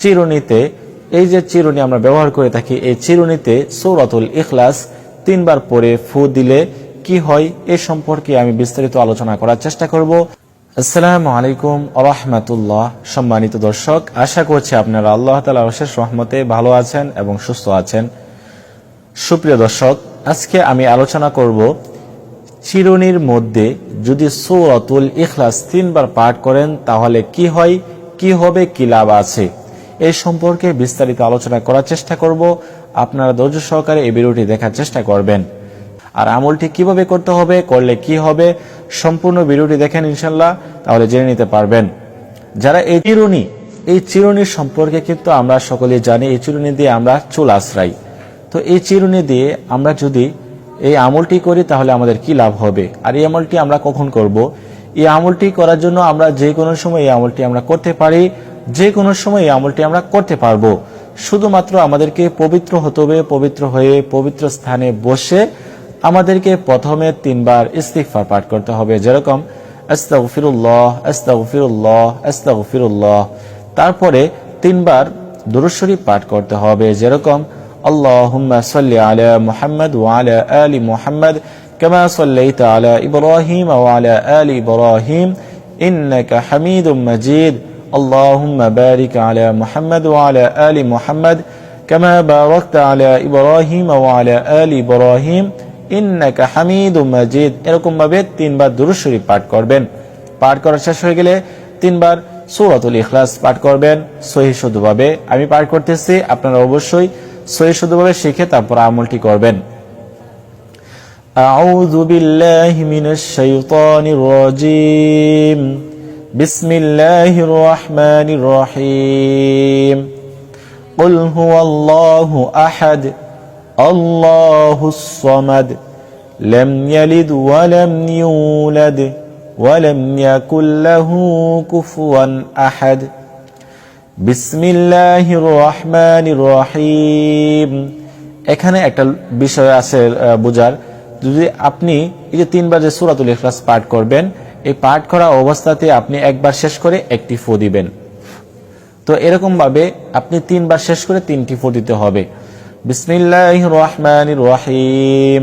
চিরুনিতে এই যে চিরুনি আমরা ব্যবহার করে থাকি, এই চিরুনিতে সূরাতুল ইখলাস 3 বার পরে ফু দিলে কি হয় এ সম্পর্কে আমি বিস্তারিত আলোচনা করার চেষ্টা করব। আসসালামু আলাইকুম ওয়া রাহমাতুল্লাহ। সম্মানিত দর্শক, আশা করছি আপনারা আল্লাহ তাআলার অশেষ রহমতে ভালো আছেন এবং সুস্থ আছেন। সুপ্রিয় দর্শক, আজকে আমি আলোচনা করব চিরুনির মধ্যে যদি সূরাতুল ইখলাস 3 বার পাঠ করেন তাহলে কি হয়, কি হবে, কি লাভ আছে এই সম্পর্কে বিস্তারিত আলোচনা করার চেষ্টা করব। আপনারা ধৈর্য সহকারে এই ভিডিওটি দেখার চেষ্টা করবেন। আর আমলটি কিভাবে করতে হবে, করলে কি হবে, সম্পূর্ণ ভিডিওটি দেখেন ইনশাল্লাহ, তাহলে জেনে নিতে পারবেন। যারা এই চিরুনির সম্পর্কে কিন্তু আমরা সকলেই জানি, এই চিরুনি দিয়ে আমরা চুল আঁচড়াই। তো এই চিরুনি দিয়ে আমরা যদি এই আমলটি করি তাহলে আমাদের কি লাভ হবে, আর এই আমলটি আমরা কখন করব? এই আমলটি করার জন্য আমরা যে কোনো সময় এই আমলটি আমরা করতে পারি, যে কোনো সময় এই আমলটি আমরা করতে পারবো। শুধুমাত্র আমাদেরকে পবিত্র হতে হবে, পবিত্র হয়ে পবিত্র স্থানে বসে আমাদেরকে প্রথমে 3 বার ইস্তিগফার পাঠ করতে হবে, যেরকম আস্তাগফিরুল্লাহ আস্তাগফিরুল্লাহ আস্তাগফিরুল্লাহ। তারপরে 3 বার দুরূদ শরীফ পাঠ করতে হবে, যেরকম আল্লাহুম্মা সাল্লি আলা মুহাম্মাদ ওয়া আলা আলি মুহাম্মাদ কামা সাল্লাইতা আলা ইব্রাহিম ওয়া আলা আলি ইব্রাহিম ইন্নাকা হামিদুম মাজিদ। আল্লাহুম্মা বারিক আলা মুহাম্মাদ ওয়া আলা আলি মুহাম্মাদ কামা বারাকতা আলা ইব্রাহিম ওয়া আলা আলি ইব্রাহিম ইন্নাকা হামিদুম মাজিদ। এরকম ভাবে 3 বার দুরূদ শরীফ পাঠ করবেন। পাঠ করা শেষ হয়ে গেলে 3 বার সূরাতুল ইখলাস পাঠ করবেন সহিহ শুদ্ধভাবে। আমি পাঠ করতেছি, আপনারা অবশ্যই সহিহ শুদ্ধভাবে শিখে তারপর আমলটি করবেন। আউযু বিল্লাহি মিনাশ শাইতানির রাজীম। বিসমিল্লাহির রহমানির রহিম। কুল হুয়াল্লাহু আহাদ আল্লাহুস সামাদ লাম ইয়ালিদ ওয়া লাম ইউলাদ ওয়া লাম ইয়াকুল লাহু কুফুয়ান আহাদ। বিসমিল্লাহির রহমানির রহিম। এখানে একটা বিষয় আছে বোঝার, যদি আপনি এই যে 3 বার যে সূরাতুল ইখলাস পাঠ করবেন, এই পাঠ করা অবস্থাতে আপনি একবার শেষ করে একটি ফু দিবেন। তো এরকম ভাবে আপনি 3 বার শেষ করে 3টি ফু দিতে হবে। বিসমিল্লাহির রহমানির রহিম।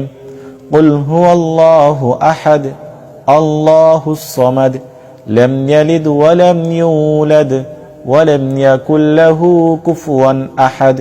কুল হুয়াল্লাহু আহাদ আল্লাহুস সামাদ লাম ইয়ালিদ ওয়া লাম ইউলাদ ওয়া লাম ইয়াকুল লাহু কুফুয়ান আহাদ।